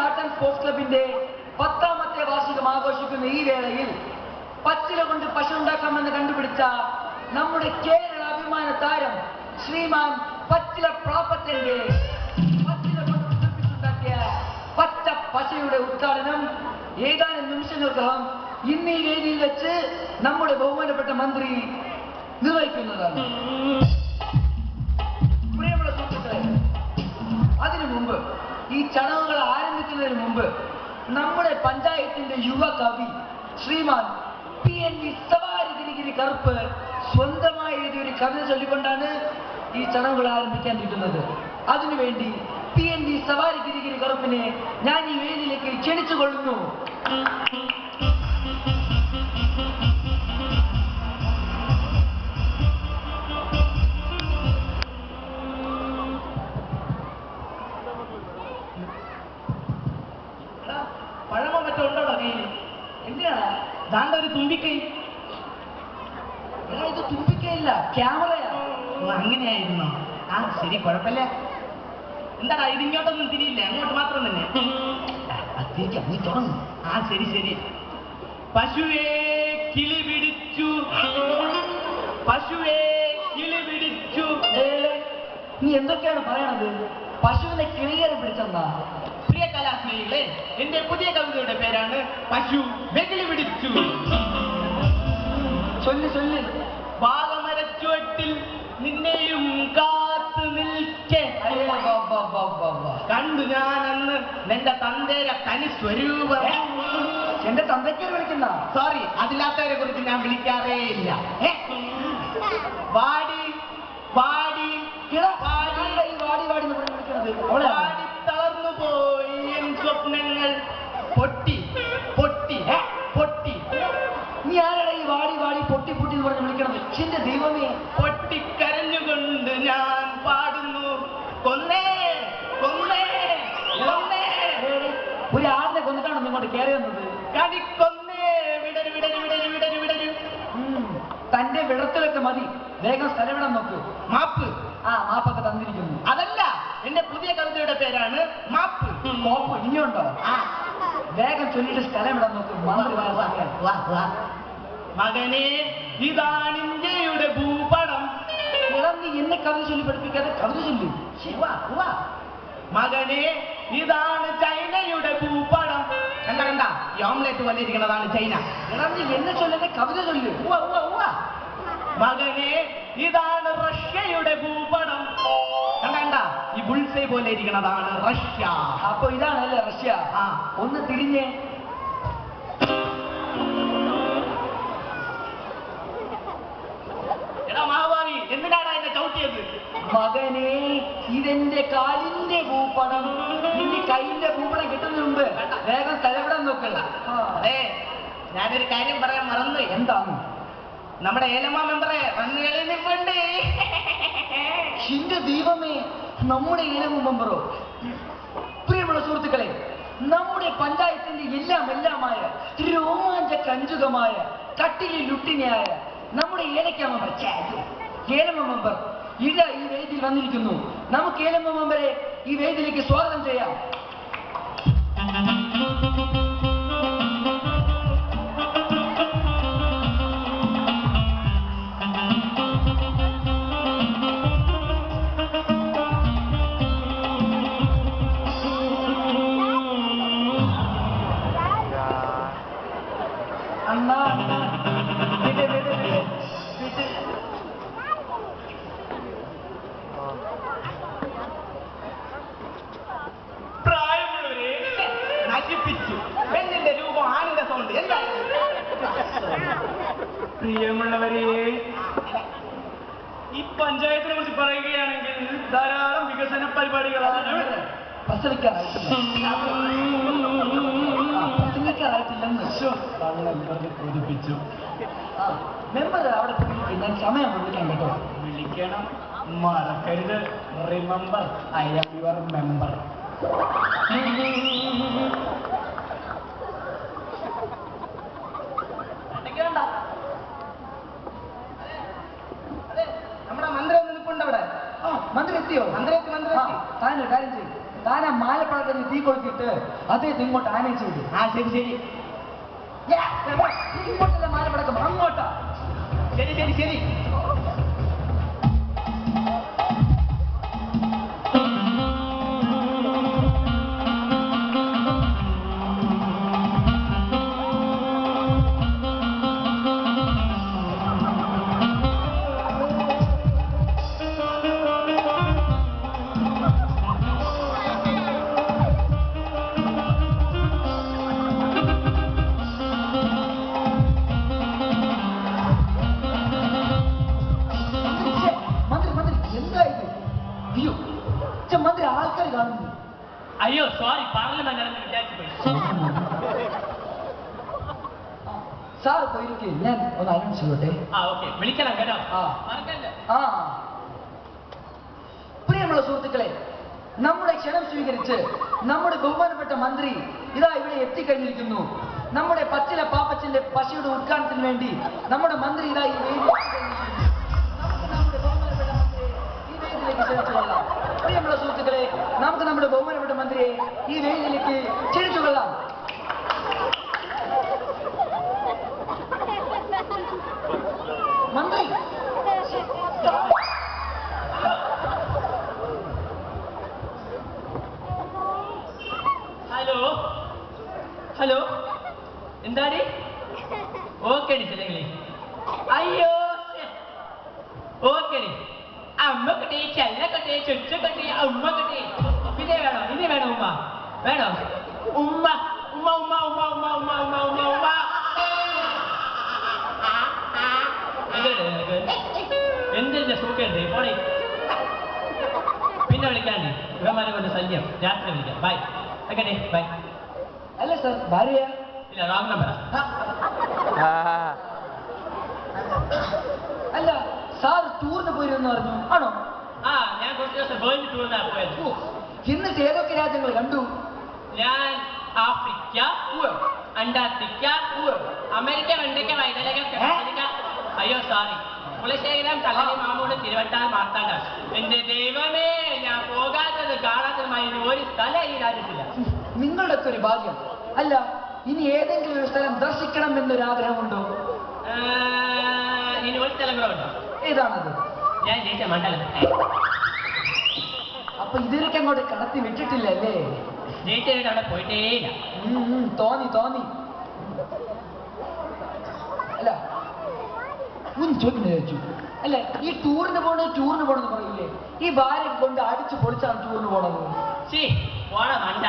Art and sports ക്ലബിന്റെ 10ാമത്തെ വാർഷികം ആഘോഷിക്കുന്ന ഈ വേളയിൽ പച്ചില കൊണ്ട് പശു ഉണ്ടാക്കാമെന്ന് കണ്ടുപിടിച്ച നമ്മുടെ കേരള അഭിമാന താരം ശ്രീമാൻ പച്ചില പ്രാപ്പച്ചന്റെ പച്ചില കൊണ്ട് നിർമ്മിച്ചുണ്ടാക്കിയ പച്ച പശയുടെ ഉദ്ഘാടനം ഏതാനും നിമിഷങ്ങൾക്കകം ഇന്ന് ഈ വേദിയിൽ വെച്ച് നമ്മുടെ ബഹുമാനപ്പെട്ട മന്ത്രി നിർവഹിക്കുന്നതാണ്. പ്രിയമുള്ള സുഹൃത്തുക്കളെ, അതിനു മുമ്പ് ഈ ചടങ്ങുകൾ ആരംഭിക്കുന്നതിന് മുമ്പ് നമ്മുടെ പഞ്ചായത്തിന്റെ യുവ കവി ശ്രീമാൻ PNV സവാരി ഗിരിഗിരി കറുപ്പ് സ്വന്തമായി എഴുതിയ ഒരു കവിത ചൊല്ലിക്കൊണ്ടാണ് ഈ ചടങ്ങുകൾ ആരംഭിക്കാനിരിക്കുന്നത്. അതിനുവേണ്ടി PNV സവാരി ഗിരിഗിരി കറുപ്പിനെ ഞാൻ ഈ വേദിയിലേക്ക് ക്ഷണിച്ചുകൊള്ളുന്നു. പഴമോ മറ്റോ ഉണ്ടോടാ കയ്യിൽ? എന്തിനാണ് ദാണ്ട ഒരു തുമ്പിക്കൈ? ഇത് തുമ്പിക്കയില്ല, ക്യാമറയാ. അങ്ങനെയായിരുന്നോ? ആ ശരി, കുഴപ്പമില്ല. എന്താടാ ഇത് ഇങ്ങോട്ടൊന്നും തിരിയില്ല, അങ്ങോട്ട് മാത്രം തന്നെ. നീ തുടങ്ങും. ആ ശരി ശരി. പശുവേ കിളി പിടിച്ചു, പശുവേ കിളി പിടിച്ചു. നീ എന്തൊക്കെയാണ് പറയണത്? പശുവിനെ കിളിയേറി പിടിച്ചെന്നാ? പ്രിയ കലാസ്നേഹികളെ, എന്റെ പുതിയ കവിതയുടെ പേരാണ് പശു വെകിളി പിടിച്ചു. ചൊല്ലി ചൊല്ലി. വാഗമരച്ചുവട്ടിൽ നിന്നെയും കാത്തു നിൽക്കെ കണ്ടു ഞാൻ അന്ന് നിന്റെ തന്തേര തനി സ്വരൂപം. എന്റെ തന്തയ്ക്ക് വിളിക്കുന്ന? സോറി, അതില്ലാത്തവരെ കുറിച്ച് ഞാൻ വിളിക്കാറേ ഇല്ല. വാടി വാടി വാടി വാടി വാടി വിളിക്കുന്നത് വാടി തളർന്നു പോയി എൻ സ്വപ്നങ്ങൾ പൊട്ടി പൊട്ടി പൊട്ടി. നീ ആരാണ് ഈ വാടി വാടി പൊട്ടി പൊട്ടി എന്ന് പറഞ്ഞ് വിളിക്കണത്? എന്റെ ദൈവമേ, പൊട്ടിക്കരഞ്ഞുകൊണ്ട് ഞാൻ പാടുന്നു, കൊന്നേ കൊന്നേ കൊന്നേ. ഒരു ആടിനെ കൊന്നിട്ടാണ് നിങ്ങോട്ട് കയറി വന്നത്? കടിക്കൊന്നേ വിടരു വിടരു വിടരു വിടരു വിടരു. തന്റെ വിടത്തിലൊക്കെ മതി, വേഗം സ്ഥലവിടം നോക്കൂ. മാപ്പ്. ആ മാപ്പൊക്കെ തന്നിരിക്കുന്നു. അതല്ല, എന്റെ പുതിയ കവിതയുടെ പേരാണ് മാപ്പ്. കോപ്പ് ഇനിയുണ്ടോ? ആ വേഗം ചൊല്ലിട്ട് സ്ഥലവിടം നോക്കൂ. മകനെ, ഇതാണ് ഇന്ത്യയുടെ ഭൂപടം. നീ എന്നെ കവിത ചൊല്ലി പഠിപ്പിക്കാതെ കവിത ചൊല്ലി. മകനെ, ഇതാണ് ചൈനയുടെ ഭൂപടം. കണ്ട കണ്ട, ഈ ഓംലെറ്റ് പോലെ ഇരിക്കുന്നതാണ് ചൈന. നീ എന്നെ ചൊല്ലുന്ന കവിത ചൊല്ലു. മകനെ, ഇതാണ് റഷ്യയുടെ ഭൂപടം. കണ്ട കണ്ട, ഈ ബുൾസൈ പോലെ ഇരിക്കുന്നതാണ് റഷ്യ. അപ്പൊ ഇതാണല്ലേ റഷ്യ? ആ, ഒന്ന് തിരിഞ്ഞേ. എടാ മഹാഭാവി, എന്തിനാണ് എന്നെ ചവിട്ടിയത്? മകനെ, ഇതെന്റെ കാലിന്റെ ഭൂപടം. നിന്റെ കൈന്റെ ഭൂപടം കിട്ടുന്നതിന് മുമ്പ് വേഗം സ്ഥലവിടം നോക്ക്. അതെ, ഞാനൊരു കാര്യം പറയാൻ മറന്നു. എന്താണ്? നമ്മുടെ ഏലമ്മ മെമ്പറെ വന്നു കഴിഞ്ഞിട്ടുണ്ട്. എന്റെ ദൈവമേ, നമ്മുടെ ഏലമ്മ മെമ്പറോ? പ്രിയമുള്ള സുഹൃത്തുക്കളെ, നമ്മുടെ പഞ്ചായത്തിന്റെ എല്ലാമായ രോമാഞ്ചകഞ്ചുകമായ കട്ടിലിൽ ലുട്ടിനെയായ നമ്മുടെ ഏലമ്മ മെമ്പർ ഇതാ ഈ വേദിയിൽ വന്നിരിക്കുന്നു. നമുക്ക് ഏലമ്മ മെമ്പറെ ഈ വേദിയിലേക്ക് സ്വാഗതം ചെയ്യാം. അണ്ണാ, പ്രായമുള്ളവരെ നശിപ്പിച്ചു. പെണ്ണിന്റെ രൂപം, ആണിന്റെ സൗണ്ട്. എന്താ പ്രിയമുള്ളവരെ, ഈ പഞ്ചായത്തിനെ കുറിച്ച് പറയുകയാണെങ്കിൽ ധാരാളം വികസന പരിപാടികളാണ്. കൊതിപ്പിച്ചു. മെമ്പർ അവിടെ ഞാൻ സമയം വിളിക്കാൻ കേട്ടോ. വിളിക്കണം, മറക്കരുത്. Remember, I am your member. നമ്മുടെ മന്ത്രി ഒന്ന് നിൽപ്പുണ്ട് അവിടെ. മന്ത്രി എത്തിയോ? മന്ത്രി താനൊരു കാര്യം ചെയ്യും, താൻ ആ മാലപ്പഴത്തിന് തീ കൊളുത്തിട്ട് അദ്ദേഹത്തെ ഇങ്ങോട്ട് ആനയിച്ചു വിടും. ആ ശരി ശരി ഇങ്ങോട്ടല്ല മാലപ്പടക്കം, അങ്ങോട്ടാ. ശരി ശരി ശരി. അയ്യോ സോറി, പാർലമെന്റ് വിചാരിച്ചു പോയി. സാർ പോയിരിക്കെ ഞാൻ ഒന്ന് അനൗൺസ് ചെയ്യട്ടെ. ആ ഓക്കെ, വിളിക്കണം കേട്ടോ. ആ പ്രിയമുള്ള സുഹൃത്തുക്കളെ, നമ്മുടെ ക്ഷണം സ്വീകരിച്ച് നമ്മുടെ ബഹുമാനപ്പെട്ട മന്ത്രി ഇതാ ഇവിടെ എത്തിക്കഴിഞ്ഞിരിക്കുന്നു. നമ്മുടെ പച്ചില പാപ്പച്ചന്റെ പശയുടെ ഉദ്ഘാടനത്തിന് വേണ്ടി നമ്മുടെ മന്ത്രി ഇതാ ഈ വേദി നമ്മുടെ ബഹുമാനപ്പെട്ട മന്ത്രിയെ ഈ വേദിയിലേക്ക് ക്ഷണിച്ചുകൊള്ളാം. പ്രിയമുള്ള സുഹൃത്തുക്കളെ, നമുക്ക് നമ്മുടെ ബഹുമാനപ്പെട്ട മന്ത്രിയെ ഈ വേദിയിലേക്ക് ക്ഷണിച്ചുകൊള്ളാം. മന്ത്രി ഹലോ ഹലോ, എന്താടി? ഓക്കേടി ചെല്ലെങ്കിലേ. അയ്യോ ഓക്കേടി. അമ്മ കെട്ടി, ചെല്ല കെട്ടി, ചുറ്റ കെട്ടി, അമ്മ കെട്ടി. പിന്നെ വേണോ? ഇനി വേണോ ഉമ്മ? വേണോ ഉമ്മ? ഉമ്മ ഉമ്മ ഉമ്മ ഉമ്മ ഉമ്മ ഉമ്മ ഉമ്മ ഉമ്മ. എന്തിന്റെ സൂക്കേണ്ടേ? പോണേ. പിന്നെ വിളിക്കാണ്ടേ, ഇവന്മാരെ കൊണ്ട് ശല്യം. രാത്രി വിളിക്കാം. ബൈ. Okay bye. അല്ല സാർ, ഭാര്യ ഇല്ല, റോങ് നമ്പറാ. അല്ല, സാർ ടൂറിന് പോയിരുന്നു പറഞ്ഞു, ആണോ? ആ, ഞാൻ കുറച്ച് ദിവസം വേൾഡ് ടൂറിനാണ് പോയത്. എന്നിട്ട് ഏതൊക്കെ രാജ്യങ്ങൾ കണ്ടു? ഞാൻ ആഫ്രിക്ക, അന്റാർട്ടിക്ക, അമേരിക്ക, വെണ്ടയ്ക്ക, വൈതലക. അയ്യോ സോറി, കുലശേഖരം, കല്ലടി, മാമൂട്, തിരുവട്ടാൻ, മാർത്താണ്ഡം. എന്റെ ദൈവമേ, ഞാൻ പോകാത്തത് കാണാത്തതുമായി ഒരു സ്ഥലം ഈ രാജ്യത്തില്ല. നിങ്ങളുടെ ഒക്കെ ഒരു ഭാഗ്യം. അല്ല, ഇനി ഏതെങ്കിലും ഒരു സ്ഥലം ദർശിക്കണം എന്നൊരാഗ്രഹമുണ്ടോ? ഇനി ഒരു സ്ഥലം കൂടെ ഉണ്ടോ? ഏതാണത്? ഞാൻ ജയിച്ച മണ്ഡലം. അപ്പൊ ഇതിലേക്ക് അങ്ങോട്ട് കടത്തി വിട്ടിട്ടില്ലല്ലേ? ജയിച്ചവരുടെ അവിടെ പോയിട്ടേയില്ല. തോന്നി തോന്നി. അല്ല, ഒന്ന് ചോദിക്കുന്നു ചോദിച്ചു. അല്ല, ഈ ടൂറിന് പോണെന്ന് പറയില്ലേ? ഈ ഭാര്യ കൊണ്ട് അടിച്ചു പൊളിച്ചാണ് ടൂറിന് പോണത്. ശീ പോണ മണ്ട.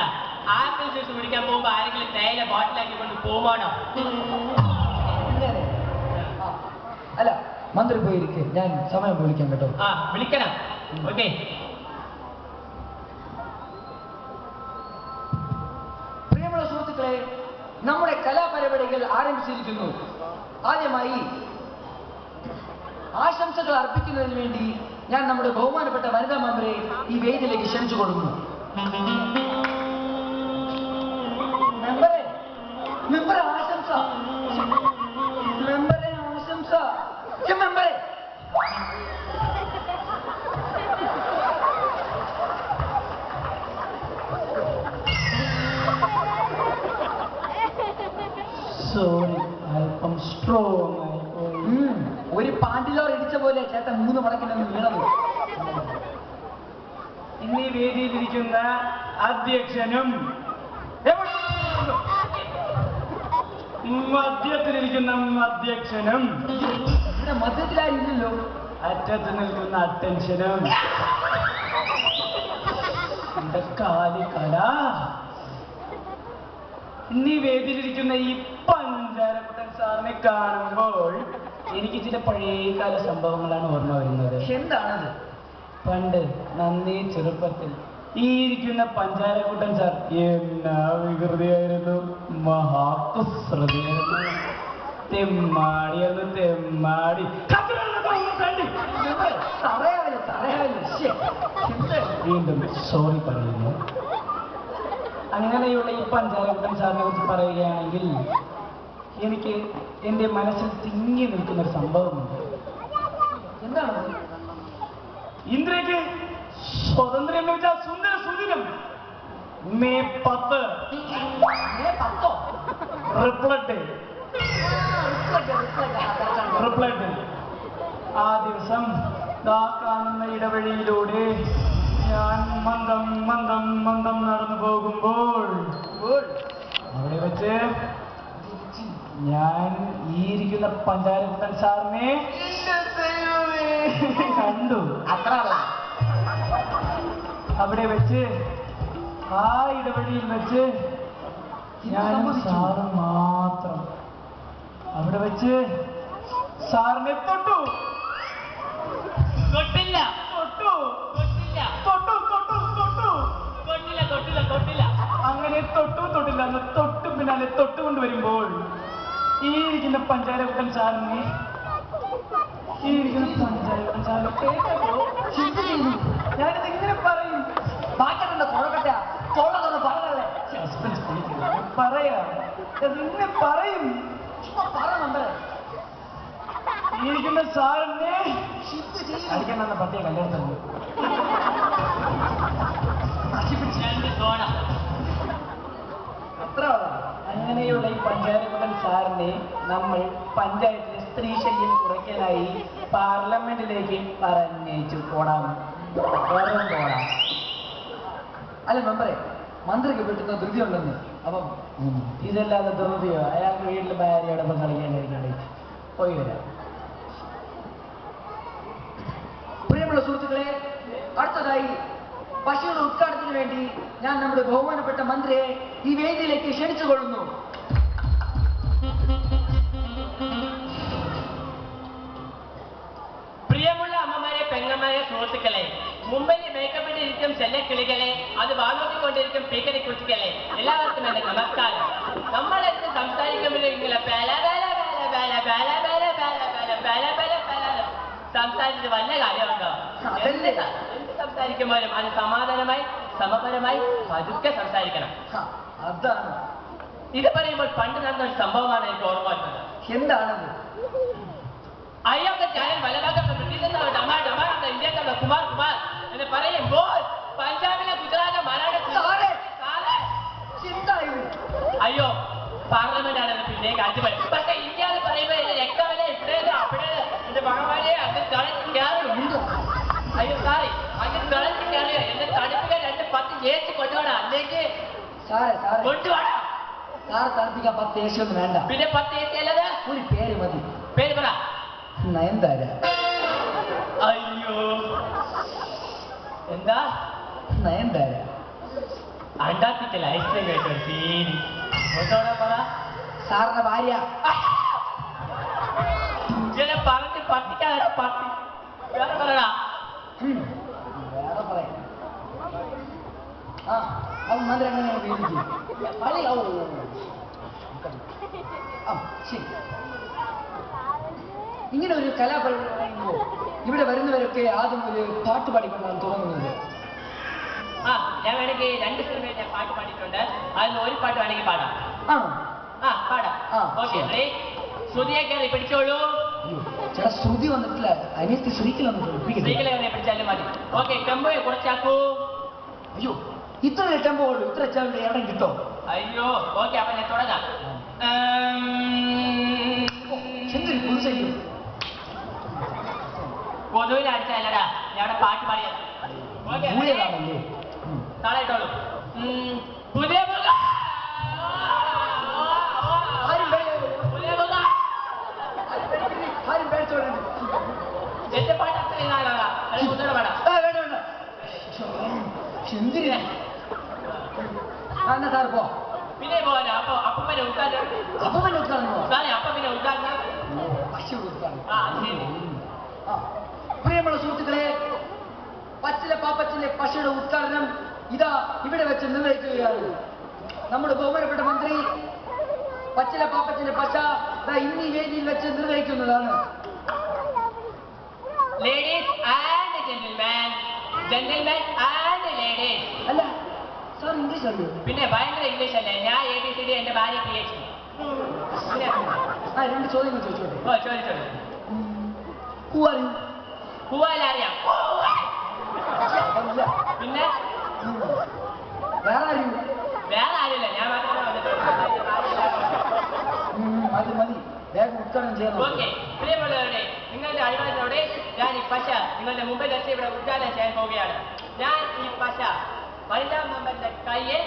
ആപ്പിൾ ജ്യൂസ് കുടിക്കാൻ പോകുമ്പോ ആരെങ്കിലും തേയില ബോട്ടിലാക്കി കൊണ്ട് പോവാണോ? അല്ല, മന്ത്രി പോയിരിക്കെ, ഞാൻ സമയം വിളിക്കാം കേട്ടോ. ആ വിളിക്കണം. ഓക്കെ. പ്രിയമുള്ള സുഹൃത്തുക്കളെ, നമ്മുടെ കലാപരിപാടികൾ ആരംഭിച്ചിരിക്കുന്നു. ആദ്യമായി ആശംസകൾ അർപ്പിക്കുന്നതിന് വേണ്ടി ഞാൻ നമ്മുടെ ബഹുമാനപ്പെട്ട വനിതാ മന്ത്രിയെ ഈ വേദിയിലേക്ക് ക്ഷണിച്ചു കൊടുക്കുന്നു. മെമ്പറെ ആശംസ, മെമ്പറെ ആശംസ, മെമ്പറെ. സോറി, അല്പം സ്ട്രോങ് ആയി. ഒരു പാണ്ടിലോർ ഇടിച്ച പോലെ ചേട്ടൻ 3 മടക്കിനൊന്ന് വീണത്. ഇന്നീ വേദിയിലിരിക്കുന്ന അധ്യക്ഷനും മധ്യത്തിലിരിക്കുന്ന അധ്യക്ഷനും ഇവിടെ മധ്യത്തിലാരും ഇല്ലല്ലോ. അറ്റത്ത് നിൽക്കുന്ന അറ്റൻഷനും എന്റെ കാലിക്കല. ഇന്നീ വേദിയിലിരിക്കുന്ന ഈ പഞ്ചാരക്കുട്ടൻ സാറിനെ കാണുമ്പോൾ എനിക്ക് ചില പഴയകാല സംഭവങ്ങളാണ് ഓർമ്മ വരുന്നത്. എന്താണത്? പണ്ട് നന്നേ ചെറുപ്പത്തിൽ ഈ ഇരിക്കുന്ന പഞ്ചാരക്കുട്ടൻ സാർ എന്നാ വികൃതിയായിരുന്നു, മഹാകുസൃതിയായിരുന്നു, തെമ്മാടിയായിരുന്നു, തെമ്മാടി. വീണ്ടും സോറി പറയുന്നു. അങ്ങനെയുള്ള ഈ പഞ്ചാരക്കുട്ടൻ സാറിനെ കുറിച്ച് പറയുകയാണെങ്കിൽ എനിക്ക് എൻ്റെ മനസ്സിൽ തിങ്ങി നിൽക്കുന്ന ഒരു സംഭവമുണ്ട്. എന്താണ്? ഇന്ത്യക്ക് സ്വാതന്ത്ര്യം ലഭിച്ച സുന്ദര സുദിനം മെയ് 10 10 റിപ്ലഡ് ആ ദിവസം ദാ കാണുന്ന ഇടവഴിയിലൂടെ ഞാൻ മന്ദം മന്ദം മന്ദം നടന്നു പോകുമ്പോൾ അവിടെ വെച്ച് ഞാൻ ഈ ഇരിക്കുന്ന പഞ്ചാരക്കുട്ടൻ സാറിനെ കണ്ടു. അത്ര അവിടെ വെച്ച് ആ ഇടവഴിയിൽ വെച്ച് ഞാൻ സാറ് മാത്രം അവിടെ വെച്ച് സാറിനെ തൊട്ടു. തൊട്ടില്ല തൊട്ടു തൊട്ടില്ല തൊട്ടു തൊട്ടു തൊട്ടു തൊട്ടില്ല തൊട്ടില്ല തൊട്ടില്ല അങ്ങനെ തൊട്ടില്ല എന്ന് തൊട്ടു പിന്നാലെ തൊട്ടുകൊണ്ടുവരുമ്പോൾ ഈ ഇരിക്കുന്ന പഞ്ചാരക്കുട്ടൻ സാറിനെ ഞാനിത് ഇങ്ങനെ പറയും. ബാക്കിയുണ്ട് കൊഴക്കട്ട തൊള്ള പറഞ്ഞല്ലേ പറയാ ഇങ്ങനെ പറയും. പറ നമ്പർ ഈ ഇരിക്കുന്ന സാറിനെ അടിക്കാൻ വന്ന പട്ടിയെ കല്യാണത്തിന് രണ്ട് സോഡ അത്ര അങ്ങനെയുള്ള ഈ പഞ്ചായത്തുടൻ സാറിനെ നമ്മൾ പഞ്ചായത്തിലെ സ്ത്രീ ശല്യം കുറയ്ക്കാനായി പാർലമെന്റിലേക്ക് പറഞ്ഞേച്ചു. പോടാം പോടാം. അല്ല മെമ്പറെ, മന്ത്രിക്ക് വീട്ടുന്ന ധൃതി ഉണ്ടെന്ന്. അപ്പം ഇതല്ലാതെ ധൃതിയോ? അയാൾക്ക് വീട്ടിൽ ഭാര്യയോടൊപ്പം കളിക്കാനായിരിക്കണ്ടേ. പോയി വരാം. പ്രിയമുള്ള സുഹൃത്തുക്കളെ, അടുത്തതായി പശുവിന്റെ ഉദ്ഘാടനത്തിന് വേണ്ടി ഞാൻ നമ്മുടെ ബഹുമാനപ്പെട്ട മന്ത്രിയെ ഈ വേദിയിലേക്ക് ക്ഷണിച്ചുകൊള്ളുന്നു. പ്രിയമുള്ള അമ്മമാരെ, പെങ്ങന്മാരെ, സുഹൃത്തുക്കളെ, മുംബൈയിലെ മേക്കപ്പിട്ടിരിക്കും ചെല്ലക്കിളികളെ, അത് വാങ്ങോട്ടിക്കൊണ്ടിരിക്കും പീക്കറി കുട്ടികളെ, എല്ലാവർക്കും എന്റെ നമസ്കാരം. നമ്മളെടുത്ത് സംസാരിക്കുമ്പോഴെങ്കിലും സംസാരിച്ച് വല്ല കാര്യമുണ്ടോ? എന്ത് സംസാരിക്കുമ്പോഴും അത് സമാധാനമായി സമപരമായി പതുക്കെ സംസാരിക്കണം. അതാണ് ഇത് പറയുമ്പോൾ പണ്ട് നടന്ന ഒരു സംഭവമാണ് എനിക്ക് ഓർമ്മ വരുന്നത്. എന്താണത്? അയ്യൊക്കെ ചാനൽ വലഭാഗത്ത് ബ്രിട്ടീഷ് ഡമാ ഡമാ ഇന്ത്യക്കാരുടെ കുമാർ കുമാർ എന്ന് പറയുമ്പോൾ പഞ്ചാബിലെ ഗുജറാത്ത് മലയാള അയ്യോ പാർലമെന്റ് ആണ് പിന്നെ കാറ്റുപടി. പക്ഷെ ഇന്ത്യ എന്ന് പറയുമ്പോൾ രക്തമല്ല ഇവിടെ അവിടെ എന്റെ മകന്മാരെ അത് കളഞ്ഞു. അയ്യോ സാറി അത് കളഞ്ഞു കയറിയോ എന്റെ തടുപ്പിക്കാൻ 2-10 ജയിച്ച് കൊണ്ടുപോടാ, അല്ലെങ്കിൽ കൊണ്ടുപോടാ. സാറ് തണുപ്പിക്കാൻ 10 AC ഒന്നും വേണ്ട. പിന്നെ 10 AC അല്ലത് ഒരു പേര് മതി. പേര് പറ. നയൻതാര. അയ്യോ എന്താ? നയൻതാര. അണ്ടാർട്ടിക്കൽ ഐസ്ക്രീം കഴിച്ച ഒരു ഫീൽ. ഒന്നോടെ പറ. സാറിന്റെ ഭാര്യ. ഇങ്ങനെ പറഞ്ഞ് പട്ടിക്കാതെ പട്ടി. വേറെ പറയടാ. വേറെ പറയാം. ആ അത് മന്ത്രി എങ്ങനെയാണ് പേടിക്കും? ശരി. ഇങ്ങനെ ഒരു കലാപരിപാടി പറയുമ്പോൾ ഇവിടെ വരുന്നവരൊക്കെ ആദ്യം ഒരു പാട്ട് പാടിക്കൊണ്ടാണ് തുടങ്ങുന്നത്. ആ ഞാൻ വേണമെങ്കിൽ 2 സിനിമയിൽ ഞാൻ പാട്ട് പാടിയിട്ടുണ്ട്. അതിൽ ഒരു പാട്ട് വേണമെങ്കിൽ പാടാം. ആണോ? ആ പാടാം. ആ, ഓക്കെ. ശ്രുതിയെ കയറി പിടിച്ചോളൂ. ചേട്ടാ ശ്രുതി വന്നിട്ടില്ല, അനിയത്തി ശ്രീക്കലൊന്നും സ്ത്രീകളെ കയറി പിടിച്ചാലും മതി. ഓക്കെ. ടെമ്പോയെ കുറച്ചാക്കൂ. അയ്യോ ഇത്ര ടെമ്പോ ഉള്ളൂ, ഇത്ര വെച്ചാൽ എവിടെ കിട്ടോ? അയ്യോ ഓക്കെ. അപ്പൊ ഞാൻ തുടങ്ങാം. എന്തൊരു പുതുശല്യം. കൊതുവിനെ അടിച്ചല്ലടാ ഞാൻ അവിടെ പാട്ട് പാടിയത്. ഓക്കെ മൂലയാണല്ലേ? താളായിട്ടോളൂ. പുതിയ മുഖ ആരും പേടിച്ചോളൂ. എന്റെ പാട്ട് അത്ര ഇതാകാം. ഒന്നുകൂടെ പാടാം. വേണ്ട വേണ്ട. എന്തിനാ? എന്നാ സാർ പോ. പിന്നെ പോകാനോ? അപ്പൊ അപ്പനെ ഉദ്ഘാടനം. അപ്പൊ പിന്നെ ഉദ്ഘാടനമോ? സാറേ അപ്പൊ പിന്നെ ഉദ്ഘാടനം. പശു ഉദ്ഘാടനം. ആ ശരി. പ്രിയമുള്ള സുഹൃത്തുക്കളെ, പച്ചിലെ പാപ്പച്ചിലെ പശയുടെ ഉദ്ഘാടനം ഇതാ ഇവിടെ വെച്ച് നിർവഹിക്കുകയാണ്. നമ്മുടെ ബഹുമാനപ്പെട്ട മന്ത്രി പച്ചിലെ പാപ്പച്ചിലെ പശ ഇന്ന് ഈ വേദിയിൽ വെച്ച് നിർവഹിക്കുന്നതാണ്. Ladies and gentleman, gentleman and ladies. അല്ല സാർ ഇംഗ്ലീഷ് അറിയോ? പിന്നെ ഭയങ്കര ഇംഗ്ലീഷ് അല്ലേ? ഞാൻ ABCD, എന്റെ ഭാര്യ PhD. ആ 2 ചോദ്യങ്ങൾ ചോദിച്ചോട്ടെ. ഓ ചോദിച്ചോളൂ. പൂവാല അറിയാം. പിന്നെ വേറെ ആരും വേറെ ആരില്ല, ഞാൻ മാത്രമേ വന്നിട്ടുള്ളൂ. മതി മതി, വേഗം ഉദ്ഘാടനം ചെയ്യണം. ഓക്കെ, പ്രിയമുള്ളവരുടെ നിങ്ങളുടെ അനുവാദത്തോടെ ഞാൻ ഈ പശ നിങ്ങളുടെ മുമ്പിൽ വെച്ച് ഇവിടെ ഉദ്ഘാടനം ചെയ്യാൻ പോവുകയാണ്. ഞാൻ ഈ പശ വനിതാ മെമ്പറിന്റെ കയ്യെ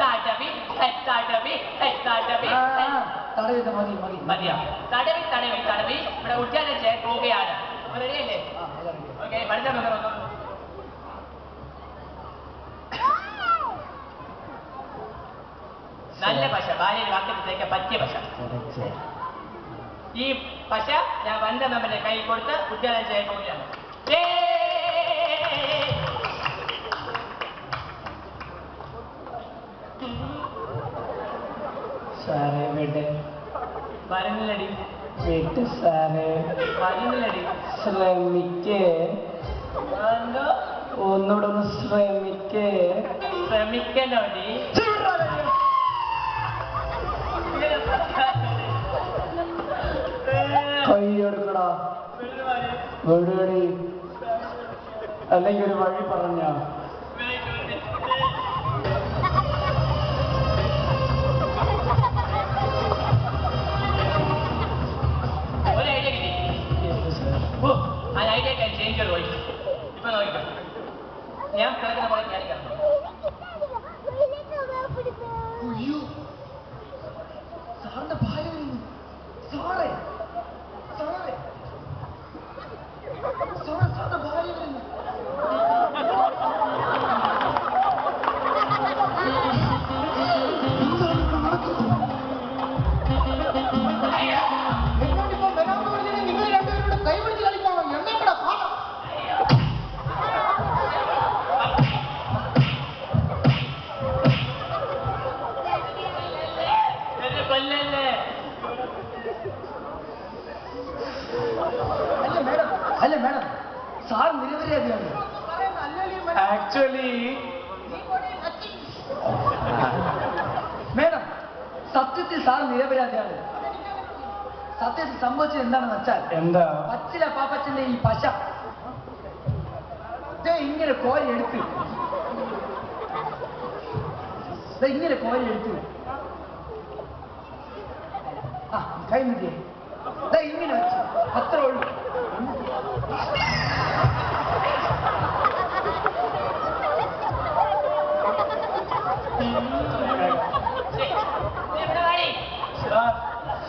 തടവി തടവി തടവി തടവിത് മതി മതി മതിയാ തടവി തടവി തടവി ഇവിടെ ഉദ്ഘാടനം ചെയ്യാൻ പോവുകയാണ്. റെഡിയല്ലേ? ഓക്കെ, വനിതാ മെമ്പർ വന്നു. നല്ല പശ, ഭാര്യയുടെ വാക്യത്തിലേക്ക് പറ്റിയ പശ. ഈ പശ ഞാൻ വനിതാ മെമ്പറിന്റെ കയ്യിൽ കൊടുത്ത് ഉദ്ഘാടനം ചെയ്യാൻ പോവുകയാണ്. സാറേ വിട്, വരുന്നില്ലടി, വിട്ട് സാറേ, വരുന്നില്ലടി. ശ്രമിക്കേ, എന്തോ ഒന്നുകൂടെ ഒന്ന് ശ്രമിക്കേ. ശ്രമിക്കണ്ടോടി? കൈ എടുക്കടാ, വിടടി, അല്ലെങ്കിൽ ഒരു വഴി പറഞ്ഞ ഒരു ഐഡിയ കിട്ടി. ഓ, ആ ഐഡിയ ചേഞ്ച് ചെയ്ത് പോയി. ഇപ്പൊ നോക്കിക്കോ, ഞാൻ കിടക്കുന്ന പോലെ ഞാൻ കിടന്നു. അയ്യോ, സാറിന്റെ ഭാര്യ വരുന്നു. സാറേ സാറേ സാറേ, സാറിന്റെ ഭാര്യ വരുന്നു. എന്നോടിപ്പോ വരാമെന്ന് പറഞ്ഞാൽ നിങ്ങൾ രണ്ടുപേരുടെ കൈ പിടിച്ച് കളിക്കാണോ? എന്നാ പാഠം? എന്നെ കൊല്ലല്ലേ? അല്ല മേഡം, സാർ നിരപരാധിയാണ്. ആക്ച്വലി മേഡം, സത്യത്തിൽ സാർ നിരപരാധിയാണ്. സത്യത്തിൽ സംഭവിച്ചത് എന്താണെന്ന് വെച്ചാൽ, എന്താ? പച്ചില പാപ്പച്ചന്റെ ഈ പശ ഇങ്ങനെ കോരിയെടുത്ത് ഇങ്ങനെ കോരിയെടുത്ത് ആ കൈ നിൽക്കേ ഇങ്ങനെ വെച്ച് അത്ര ഉള്ളു.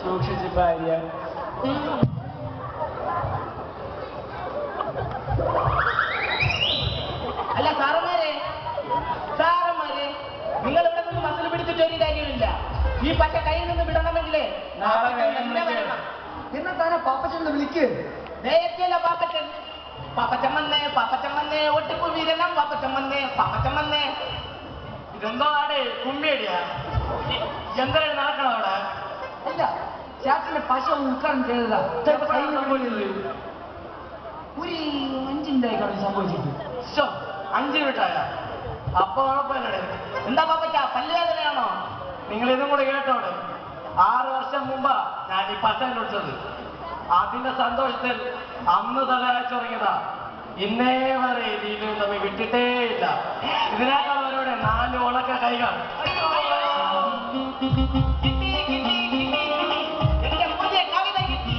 സൂക്ഷിച്ച് ഭാര്യ. അല്ല സാറന്മാരെ, സാറന്മാരെ, നിങ്ങൾ ഇവിടെ നിന്ന് മസിൽ പിടിച്ചിട്ട് ഒരു കാര്യമില്ല. ഈ പശ കയ്യിൽ നിന്ന് വിടണമെങ്കിലേ നാളെ തന്നെ വരണം. എന്നാ താനെ പാപ്പച്ചനെ വിളിക്ക്. നേരത്തെയല്ല പാപ്പച്ചൻ. പാപ്പച്ചൻ വന്നേ, പാപ്പച്ചൻ വന്നേ, ഒട്ടിപ്പൂ വീരെല്ലാം പാപ്പച്ചൻ വന്നേ, പാപ്പച്ചൻ വന്നേ. ഇതെന്തോ ആടെ കുമ്മിയടിയാ? എന്തായാലും നടക്കണം അവിടെ. അല്ല, ചേട്ടന്റെ പശ ഉൾക്കാടം ചെയ്തതാ. ചിലപ്പോ കൈ കൊണ്ടില്ലേ ഒരു 5 മിനിറ്റായി സംഭവിച്ചിട്ട്. 5 മിനിറ്റായ അപ്പൊ കുഴപ്പമില്ലേ? എന്താ പാപ്പച്ച, പല്ലുവേദനയാണോ? നിങ്ങൾ ഇതും കൂടെ കേട്ടോടെ. 6 വർഷം മുമ്പാ ഞാൻ ഈ പശ കുടിച്ചത്. അതിന്റെ സന്തോഷത്തിൽ അന്ന് തലയാച്ചുറങ്ങിയതാ. ഇന്നേ വരെ ഇതിലും തമ്മിൽ വിട്ടിട്ടേ ഇല്ല. ഇതിനേക്കാൾ അവരോട് 4 ഉണക്ക കൈകൾ. എന്റെ പുതിയ കവിത കിട്ടി.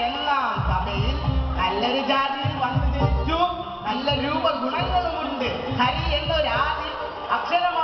എല്ലാം സഭയിൽ നല്ലൊരു ജാതിയിൽ വന്നു ജനിച്ചു. നല്ല രൂപഗുണങ്ങളുമുണ്ട്. ഹരി എന്നൊരാതി അക്ഷരം